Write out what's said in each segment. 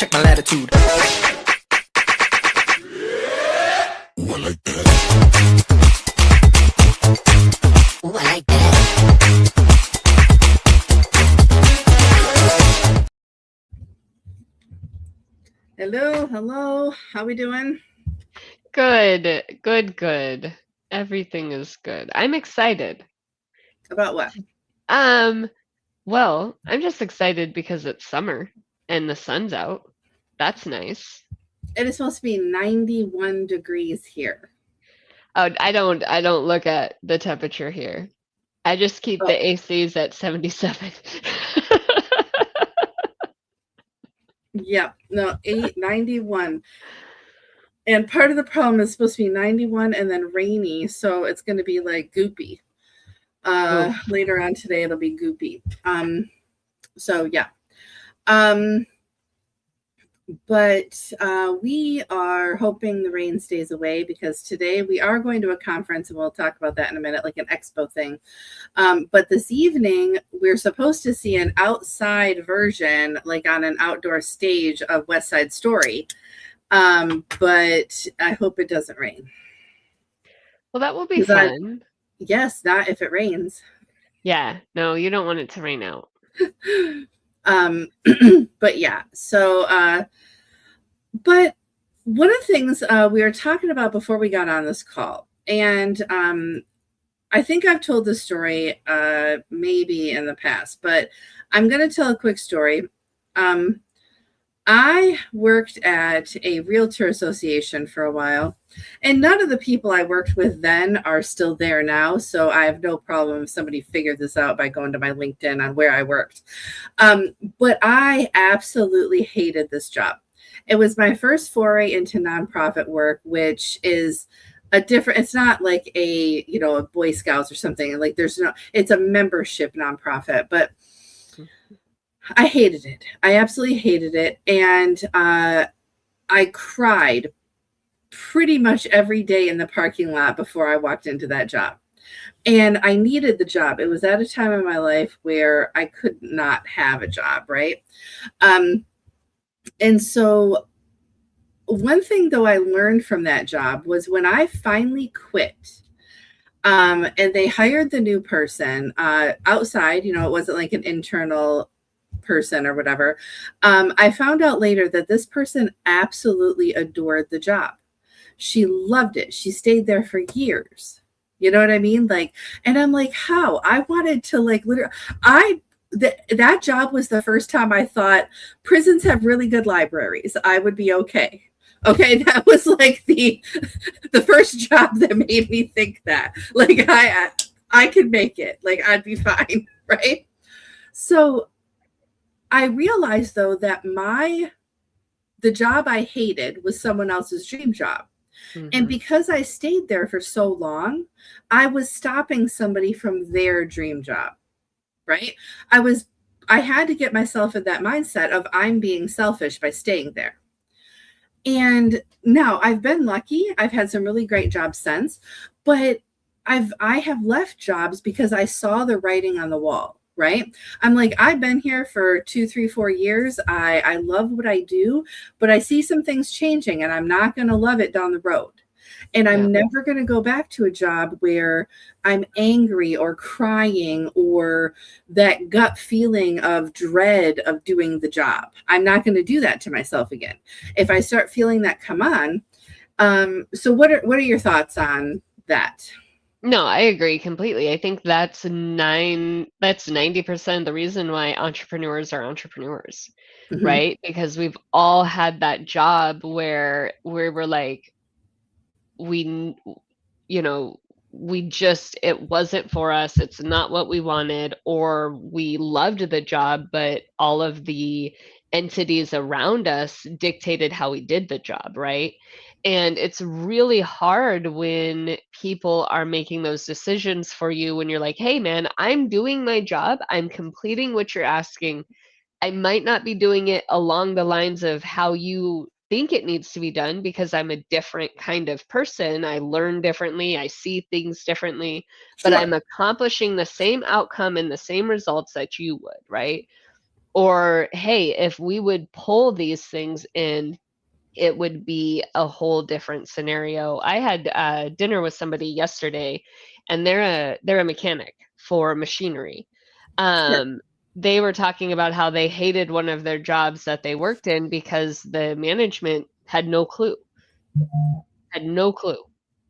check my latitude. Ooh, I like that. Ooh, I like that. Hello. How we doing? Good. Everything is good. I'm excited. About what? Well, I'm just excited because it's summer and the sun's out. That's nice. It is supposed to be 91 degrees here. Oh, I don't look at the temperature here. I just keep the ACs at 77. Yeah, no, 91. And part of the problem is supposed to be 91 and then rainy, so it's going to be like goopy. Later on today it'll be goopy. So yeah. But we are hoping the rain stays away because today we are going to a conference, and we'll talk about that in a minute, like an expo thing. But this evening, we're supposed to see an outside version, like on an outdoor stage of West Side Story. But I hope it doesn't rain. Well, that will be fun. Yes, not if it rains. Yeah, no, you don't want it to rain out. But yeah, so but one of the things we were talking about before we got on this call, and I think I've told this story maybe in the past, but I'm going to tell a quick story. I worked at a realtor association for a while, and none of the people I worked with then are still there now. So I have no problem if somebody figured this out by going to my LinkedIn on where I worked. But I absolutely hated this job. It was my first foray into nonprofit work, which is a different, it's not like a Boy Scouts or something. Like it's a membership nonprofit, but I hated it. I absolutely hated it. And I cried pretty much every day in the parking lot before I walked into that job. And I needed the job. It was at a time in my life where I could not have a job, right? And so one thing, though, I learned from that job was when I finally quit, and they hired the new person outside, it wasn't like an internal person or whatever. I found out later that this person absolutely adored the job. She loved it. She stayed there for years. You know what I mean? And I'm like, how? I wanted to literally, that job was the first time I thought prisons have really good libraries. I would be okay. Okay, that was like the first job that made me think that. I could make it. I'd be fine, right? So I realized, though, that the job I hated was someone else's dream job. Mm-hmm. And because I stayed there for so long, I was stopping somebody from their dream job, right? I had to get myself in that mindset of I'm being selfish by staying there. And now I've been lucky. I've had some really great jobs since, but I have left jobs because I saw the writing on the wall. Right? I'm like, I've been here for 2, 3, 4 years. I love what I do, but I see some things changing and I'm not going to love it down the road. And I'm never going to go back to a job where I'm angry or crying or that gut feeling of dread of doing the job. I'm not going to do that to myself again. If I start feeling that come on. So what are your thoughts on that? No, I agree completely. I think that's 90% of the reason why entrepreneurs are entrepreneurs, mm-hmm. right? Because we've all had that job where we're like, it wasn't for us. It's not what we wanted, or we loved the job, but all of the entities around us dictated how we did the job, right? And it's really hard when people are making those decisions for you when you're like, hey, man, I'm doing my job. I'm completing what you're asking. I might not be doing it along the lines of how you think it needs to be done because I'm a different kind of person. I learn differently. I see things differently, but I'm accomplishing the same outcome and the same results that you would, right? Or, hey, if we would pull these things in, it would be a whole different scenario. I had dinner with somebody yesterday, and they're a mechanic for machinery. Sure. They were talking about how they hated one of their jobs that they worked in because the management had no clue,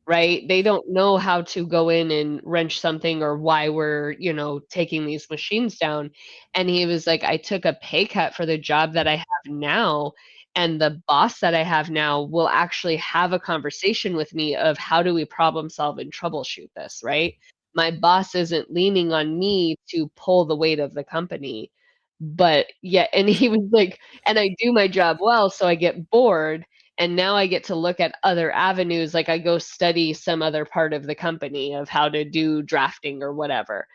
right? They don't know how to go in and wrench something or why we're, taking these machines down. And he was like, I took a pay cut for the job that I have now. And the boss that I have now will actually have a conversation with me of how do we problem solve and troubleshoot this, right? My boss isn't leaning on me to pull the weight of the company. But yeah, and he was like, and I do my job well, so I get bored and now I get to look at other avenues, like I go study some other part of the company of how to do drafting or whatever.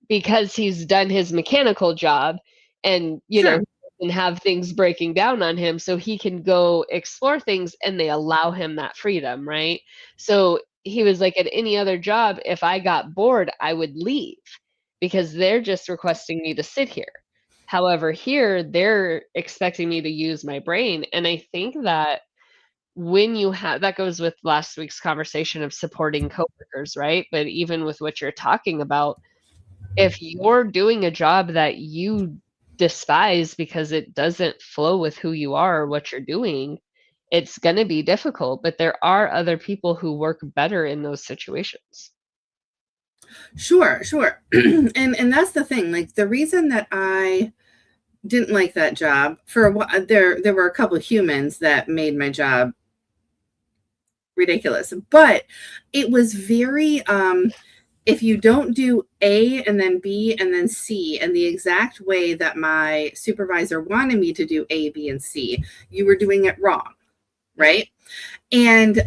Because he's done his mechanical job and, Sure. and have things breaking down on him so he can go explore things and they allow him that freedom, right? So he was like, at any other job, if I got bored, I would leave because they're just requesting me to sit here. However, here they're expecting me to use my brain. And I think that when you have that goes with last week's conversation of supporting coworkers, right? But even with what you're talking about, if you're doing a job that you despise because it doesn't flow with who you are or what you're doing, it's going to be difficult. But there are other people who work better in those situations. Sure, sure. And that's the thing. Like the reason that I didn't like that job for a while, there were a couple of humans that made my job ridiculous, but it was very if you don't do A and then B and then C in the exact way that my supervisor wanted me to do A, B, and C, you were doing it wrong, right? And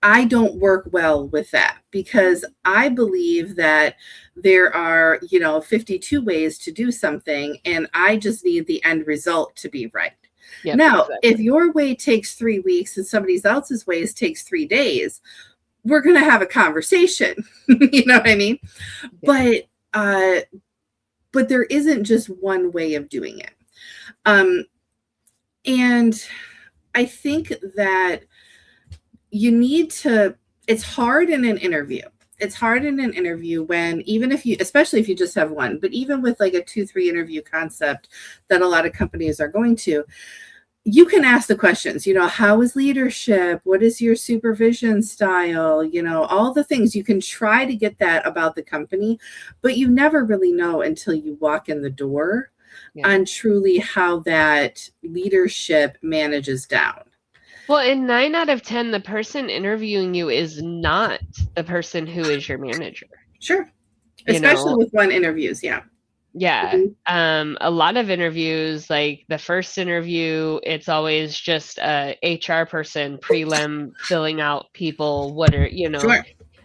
I don't work well with that because I believe that there are, 52 ways to do something, and I just need the end result to be right. Yep, Now, exactly. if your way takes 3 weeks and somebody else's ways takes 3 days, we're going to have a conversation. You know what I mean? Yeah. But there isn't just one way of doing it. And I think that you need to, it's hard in an interview. It's hard in an interview when, even if you, especially if you just have one, but even with like a 2-3 interview concept that a lot of companies are going to, you can ask the questions, how is leadership? What is your supervision style? All the things. You can try to get that about the company, but you never really know until you walk in the door on truly how that leadership manages down. Well, in 9 out of 10, the person interviewing you is not the person who is your manager. Sure. Especially with one interviews. Yeah. Yeah. A lot of interviews, like the first interview, it's always just a HR person, prelim, filling out people, what are, Sure.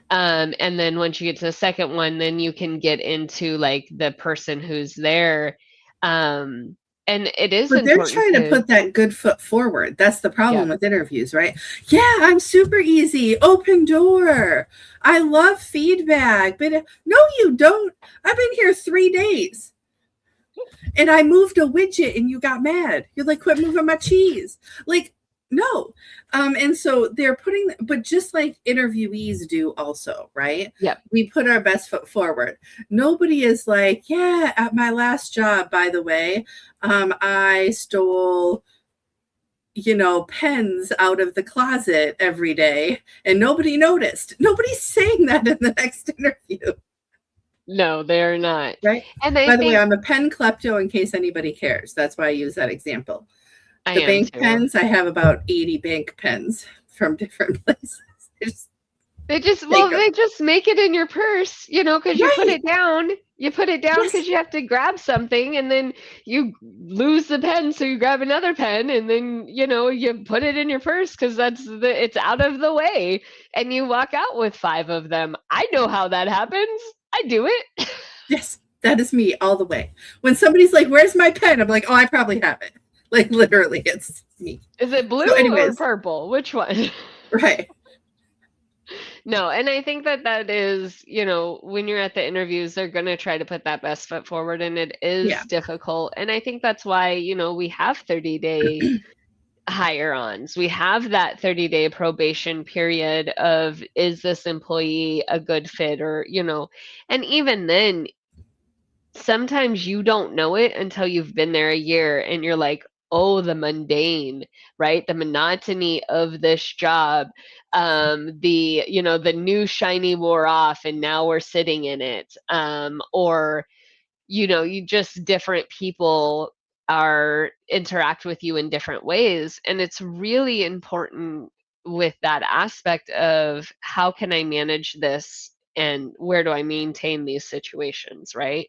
And then once you get to the second one, then you can get into like the person who's there. And it is But they're important trying to put that good foot forward. That's the problem with interviews, right? Yeah, I'm super easy. Open door. I love feedback. But no, you don't. I've been here 3 days. And I moved a widget and you got mad. You're like, quit moving my cheese. Like, no. And so they're putting, but just like interviewees do also, right? Yep. We put our best foot forward. Nobody is like, yeah, at my last job, by the way, I stole, pens out of the closet every day and nobody noticed. Nobody's saying that in the next interview. No, they're not. Right. And by the way, I'm a pen klepto in case anybody cares. That's why I use that example. The bank pens, I have about 80 bank pens from different places. They just make it in your purse, because you put it down. You put it down because you have to grab something, and then you lose the pen, so you grab another pen, and then you put it in your purse because it's out of the way, and you walk out with 5 of them. I know how that happens. I do it. Yes, that is me all the way. When somebody's like, "Where's my pen?" I'm like, "Oh, I probably have it." Like literally, it's me. Is it blue or purple? Which one? Right. No, and I think that that is, you know, when you're at the interviews, they're going to try to put that best foot forward, and it Yeah. is difficult. And I think that's why, you know, we have 30-day hire-ons. We have that 30-day probation period of, is this employee a good fit, or, you know, and even then, sometimes you don't know it until you've been there a year and you're like, oh, the mundane, right? The monotony of this job. The, you know, the new shiny wore off and now we're sitting in it. Or, you know, you just different people are interact with you in different ways. And it's really important with that aspect of, how can I manage this and where do I maintain these situations, right?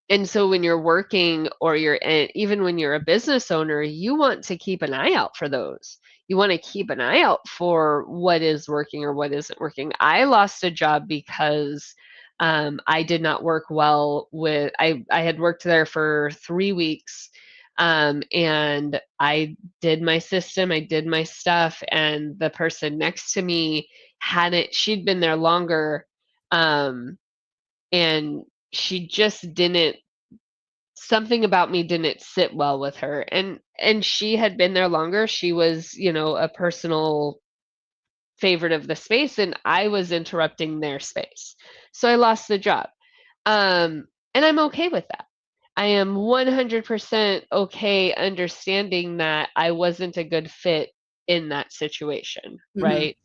And so when you're working, or even when you're a business owner, you want to keep an eye out for those. You want to keep an eye out for what is working or what isn't working. I lost a job because I did not work well with, I had worked there for 3 weeks, and I did my system, I did my stuff, and the person next to me she'd been there longer, um, and she just didn't, something about me didn't sit well with her, and she had been there longer. She was, you know, a personal favorite of the space, and I was interrupting their space. So I lost the job. And I'm okay with that. I am 100% okay understanding that I wasn't a good fit in that situation, Mhm. right?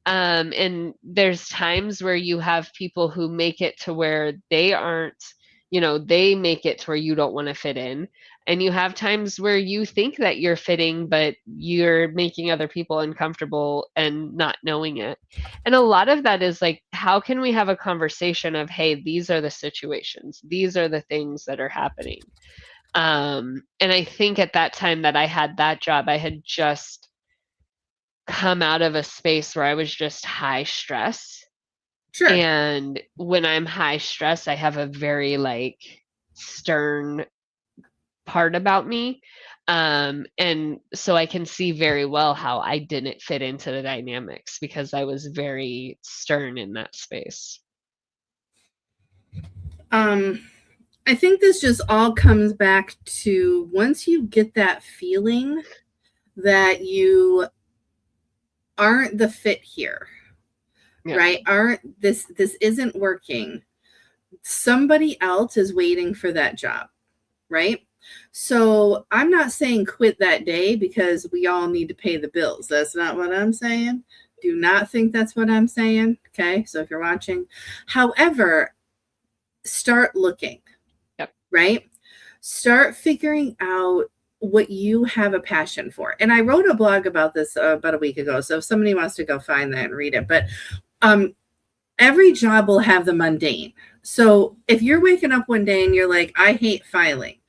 And there's times where you have people who make it to where they aren't, you know, they make it to where you don't want to fit in. And you have times where you think that you're fitting, but you're making other people uncomfortable and not knowing it. And a lot of that is like, how can we have a conversation of, hey, these are the situations, these are the things that are happening. And I think at that time that I had that job, I had just come out of a space where I was just high stress. Sure. And when I'm high stress, I have a very like stern part about me. And so I can see very well how I didn't fit into the dynamics because I was very stern in that space. I think this just all comes back to, once you get that feeling that you aren't the fit here, Yeah. right? Aren't this isn't working. Somebody else is waiting for that job, right? So I'm not saying quit that day, because we all need to pay the bills. That's not what I'm saying. Do not think that's what I'm saying. Okay. So if you're watching, however, start looking, Yep. right? Start figuring out what you have a passion for. And I wrote a blog about this about a week ago. So if somebody wants to go find that and read it, but every job will have the mundane. So if you're waking up one day and you're like, I hate filing,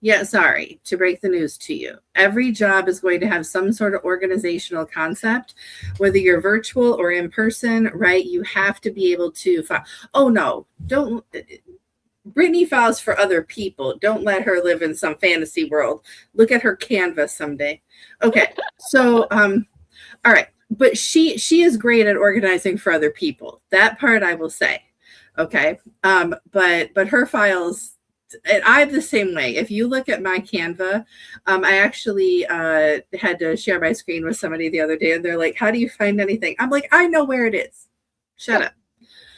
yeah, sorry to break the news to you. Every job is going to have some sort of organizational concept, whether you're virtual or in person, right? You have to be able to file. Oh, no, don't. Brittany files for other people. Don't let her live in some fantasy world. Look at her Canva someday. Okay. So, all right. But she is great at organizing for other people. That part I will say. Okay. But her files, and I'm the same way. If you look at my Canva, I actually had to share my screen with somebody the other day, and they're like, "How do you find anything?" I'm like, "I know where it is. Shut up."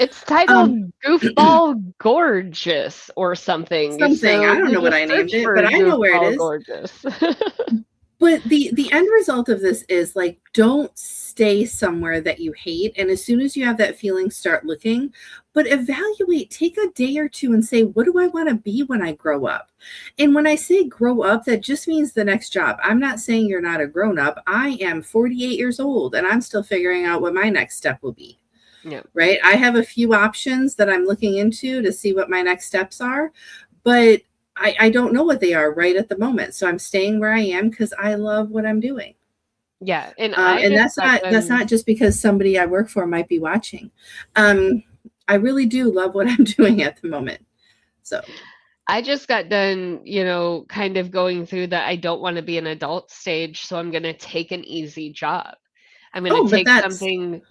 It's titled Goofball Gorgeous or something. Something. So I don't you know what just I named search it, for but I know where it Goofball is. Gorgeous. But the end result of this is, like, don't stay somewhere that you hate. And as soon as you have that feeling, start looking. But evaluate, take a day or two and say, what do I want to be when I grow up? And when I say grow up, that just means the next job. I'm not saying you're not a grown up. I am 48 years old and I'm still figuring out what my next step will be. Yeah. Right. I have a few options that I'm looking into to see what my next steps are, but I don't know what they are right at the moment. So I'm staying where I am because I love what I'm doing. Yeah. And And that's not just because somebody I work for might be watching. I really do love what I'm doing at the moment. So I just got done, you know, kind of going through that I don't want to be an adult stage, so I'm going to take an easy job. I'm going to but take that's something.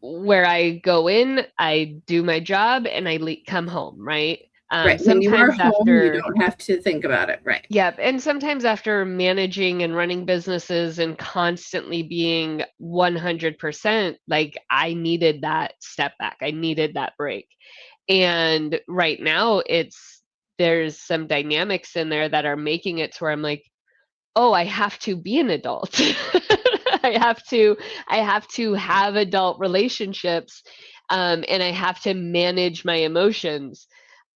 where I go in, I do my job, and I come home, right? Right. When you are Sometimes home, you after, don't have to think about it. Right. yeah, and sometimes after managing and running businesses and constantly being 100%, like I needed that step back. I needed that break. And right now there's some dynamics in there that are making it to where I'm like, oh, I have to be an adult. I have to have adult relationships, and I have to manage my emotions.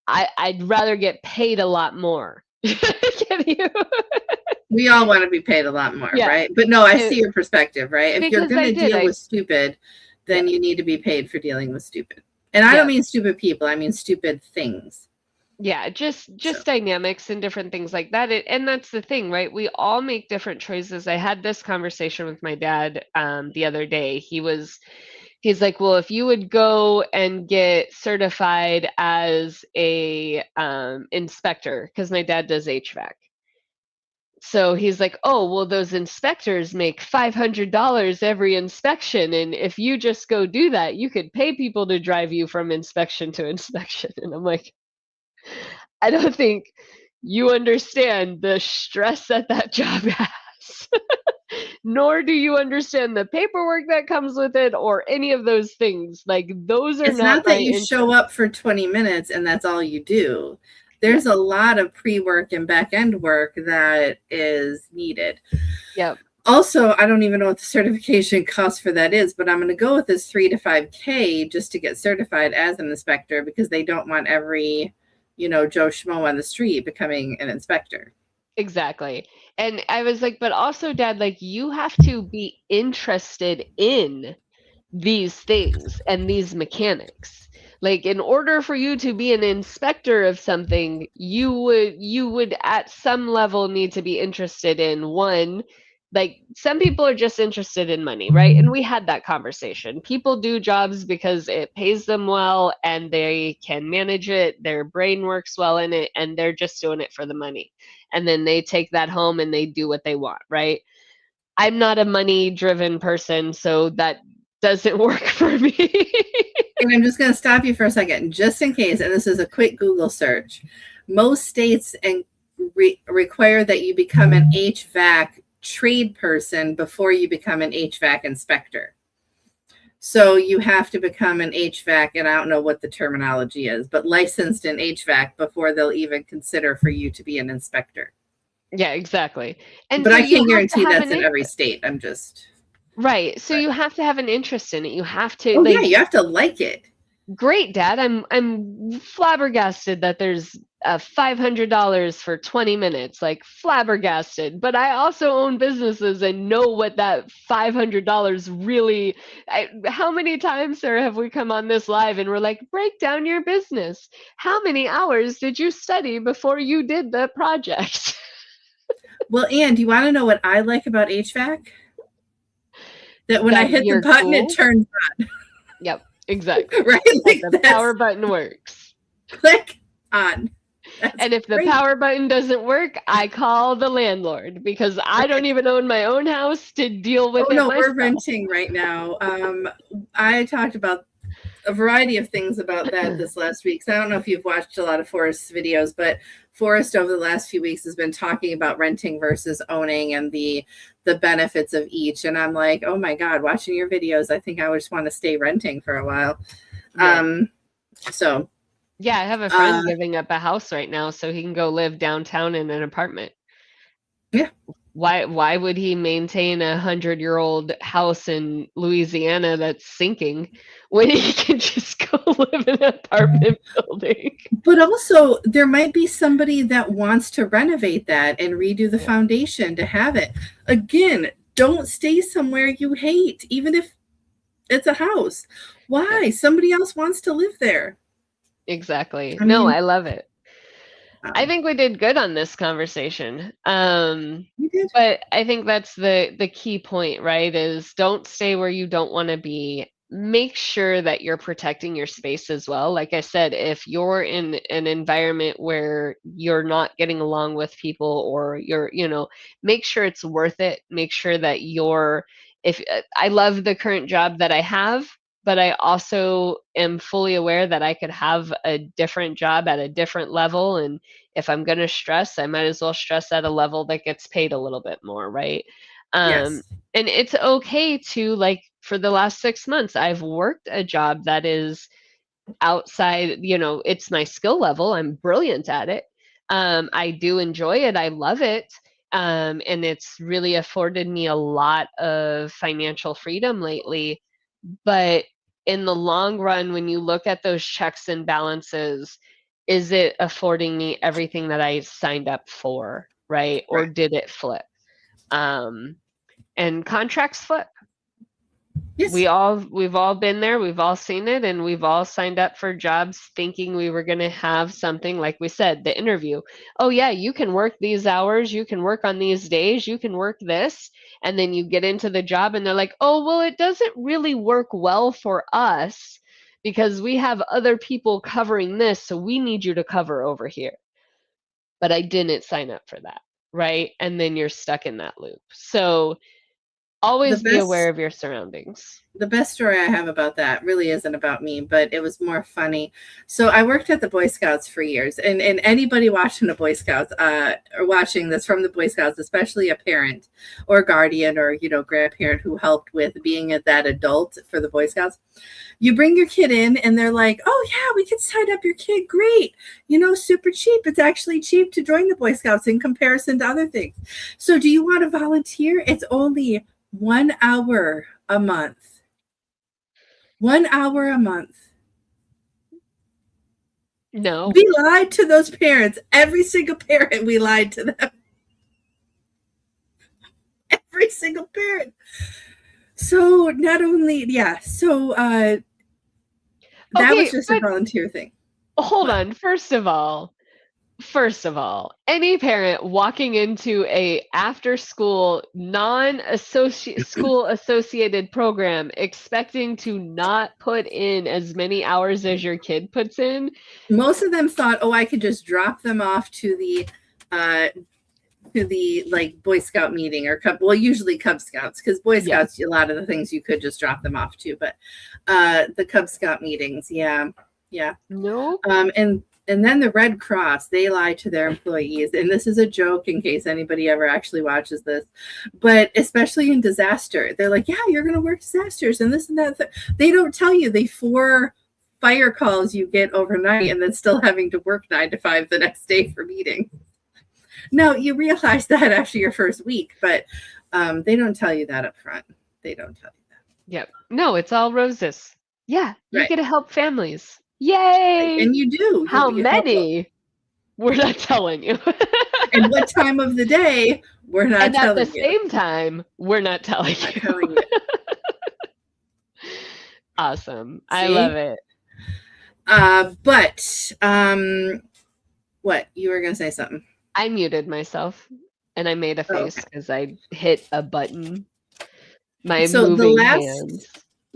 I'd rather get paid a lot more. Can you? We all want to be paid a lot more, Yeah, right? But no, I it- see your perspective, right? If you're because going I to did. deal with stupid, Yeah, then you need to be paid for dealing with stupid. And I don't yeah, mean stupid people, I mean stupid things. yeah. So, Just dynamics and different things like that. And that's the thing, right? We all make different choices. I had this conversation with my dad the other day. He's like, well, if you would go and get certified as a inspector, because my dad does HVAC. So he's like, oh, well, those inspectors make $500 every inspection. And if you just go do that, you could pay people to drive you from inspection to inspection. And I'm like, I don't think you understand the stress that that job has. Nor do you understand the paperwork that comes with it or any of those things. Like, those are it's not not my that you show up for 20 minutes and that's all you do. Yeah. There's a lot of pre-work and back-end work that is needed. Yep. Also, I don't even know what the certification cost for that is, but I'm going to go with this 3 to 5K just to get certified as an inspector because they don't want every, Joe Schmo on the street becoming an inspector. Exactly. And I was like, but also, Dad, like, you have to be interested in these things and these mechanics. Like, in order for you to be an inspector of something, you would at some level need to be interested in one. Like, some people are just interested in money, right? And we had that conversation. People do jobs because it pays them well and they can manage it, their brain works well in it, and they're just doing it for the money. And then they take that home and they do what they want, right? I'm not a money driven person, so that doesn't work for me. And I'm just going to stop you for a second, just in case, and this is a quick Google search. Most states require that you become an HVAC trade person before you become an HVAC inspector. So you have to become an HVAC, and I don't know what the terminology is, but licensed in HVAC before they'll even consider for you to be an inspector. Yeah, exactly. And But so I you can't have to guarantee have that's an in every state. I'm just. right. So But, you have to have an interest in it. You have to, oh, yeah, like, you have to like it. great, Dad. I'm flabbergasted that there's $500 for 20 minutes, like flabbergasted. But I also own businesses and know what that $500 really. How many times, sir, have we come on this live and we're like, break down your business? How many hours did you study before you did the project? Well, Ann, do you want to know what I like about HVAC? That when I That hit the you're button, cool. it turns Yep, exactly. on, right? That Like the that's power button works. click on. That's And if the great. power button doesn't work, I call the landlord because I don't even own my own house to deal with Oh it no, we're myself. renting right now. I talked about a variety of things about that this last week. So I don't know if you've watched a lot of Forrest's videos, but Forrest over the last few weeks has been talking about renting versus owning and the benefits of each. And I'm like, oh my God, watching your videos, I think I would just want to stay renting for a while. Yeah. So Yeah, I have a friend giving up a house right now so he can go live downtown in an apartment. Yeah. Why would he maintain a 100-year-old house in Louisiana that's sinking when he can just go live in an apartment building? But also, there might be somebody that wants to renovate that and redo the foundation to have it. Again, don't stay somewhere you hate, even if it's a house. Why? Somebody else wants to live there. Exactly. I No, mean, I love it. I think we did good on this conversation. you did. But I think that's the key point, right? Is don't stay where you don't want to be. Make sure that you're protecting your space as well. Like I said, if you're in an environment where you're not getting along with people or make sure it's worth it. Make sure that if I love the current job that I have, but I also am fully aware that I could have a different job at a different level. And if I'm going to stress, I might as well stress at a level that gets paid a little bit more, right? Yes. And it's okay to, like, for the last 6 months, I've worked a job that is outside, it's my skill level. I'm brilliant at it. I do enjoy it. I love it. And it's really afforded me a lot of financial freedom lately. But in the long run, when you look at those checks and balances, is it affording me everything that I signed up for, right? Or Right. did it flip? And contracts flip. Yes. We've all been there, we've all seen it, and we've all signed up for jobs thinking we were going to have something, like we said, the interview. Oh yeah, you can work these hours, you can work on these days, you can work this, and then you get into the job and they're like, "Oh, well, it doesn't really work well for us because we have other people covering this, so we need you to cover over here." But I didn't sign up for that, right? And then you're stuck in that loop. So The always be aware best of your surroundings. the best story I have about that really isn't about me, but it was more funny. So I worked at the Boy Scouts for years, and anybody watching the Boy Scouts, or watching this from the Boy Scouts, especially a parent or guardian or grandparent who helped with being that adult for the Boy Scouts, you bring your kid in and they're like, "Oh yeah, we can sign up your kid. Great, super cheap. It's actually cheap to join the Boy Scouts in comparison to other things. So do you want to volunteer? It's only 1 hour a month." 1 hour a month. No. We lied to those parents. Every single parent, we lied to them. Every single parent. So not only, so that Okay, was just a but volunteer thing. hold What? on. First of all, any parent walking into a after school school associated program expecting to not put in as many hours as your kid puts in. Most of them thought, "Oh, I could just drop them off to the like Boy Scout meeting or usually Cub Scouts, because Boy Scouts, a lot of the things you could just drop them off to, but the Cub Scout meetings, yeah. No. And then the Red Cross, they lie to their employees, and this is a joke in case anybody ever actually watches this, but especially in disaster, they're like, "Yeah, you're going to work disasters and this and that." They don't tell you the 4 fire calls you get overnight and then still having to work 9 to 5 the next day for meetings. No, you realize that after your first week, but they don't tell you that up front. They don't tell you that. Yep. No, it's all roses. Yeah, you Right. get to help families. Yay! And you do. How You help them. many? We're not telling you. And what time of the day? We're not And at telling the you. same time, we're not telling Not you. telling you. Awesome. I See? love it. But what? You were gonna say something. I muted myself and I made a face okay. because I hit a button. My So moving hands.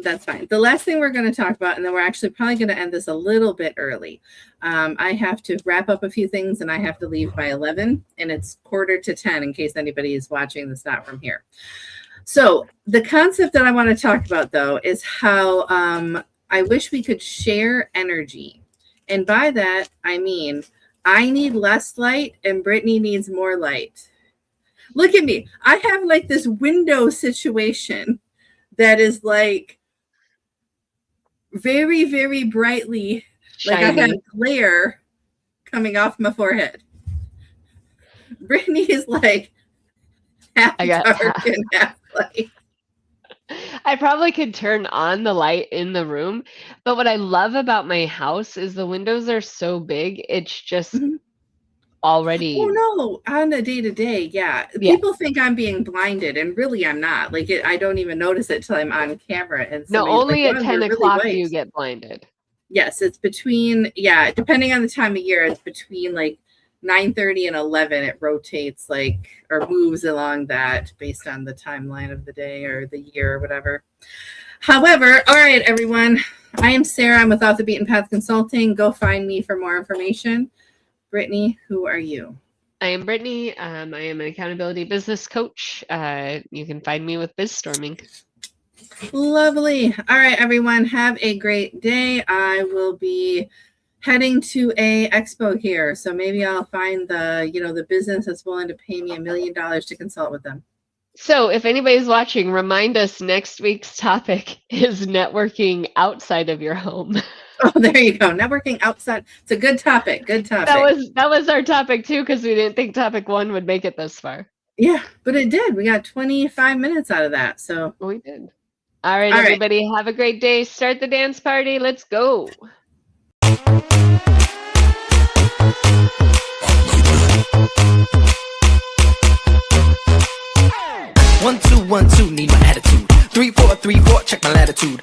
that's fine. The last thing we're going to talk about, and then we're actually probably going to end this a little bit early. I have to wrap up a few things and I have to leave by 11, and it's 9:45 in case anybody is watching this not from here. So the concept that I want to talk about, though, is how I wish we could share energy. And by that, I mean, I need less light and Brittany needs more light. Look at me. I have like this window situation that is like very, very brightly, like I have glare coming off my forehead. Brittany is like half dark and half light. I probably could turn on the light in the room, but what I love about my house is the windows are so big. It's just already. Oh no, on a day-to-day, yeah. People think I'm being blinded, and really I'm not. Like I don't even notice it till I'm on camera. And no, only like, at 10 o'clock do you get blinded. Yes, it's between, depending on the time of year, it's between like 9:30 and 11. It rotates like, or moves along that based on the timeline of the day or the year or whatever. However, all right, everyone. I am Sarah. I'm with Off the Beaten Path Consulting. Go find me for more information. Brittany, who are you? I am Brittany. I am an accountability business coach. You can find me with BizStorming. Lovely. All right, everyone, have a great day. I will be heading to a expo here, so maybe I'll find the business that's willing to pay me $1 million to consult with them. So if anybody's watching, remind us next week's topic is networking outside of your home. Oh, there you go. Networking outside. It's a good topic. Good topic. That was our topic too, because we didn't think topic 1 would make it this far. Yeah, but it did. We got 25 minutes out of that. So we did. All right, everybody, have a great day. Start the dance party. Let's go. One, two, need my attitude. 3, 4, 3, 4, check my latitude.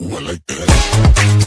Ooh, I like that.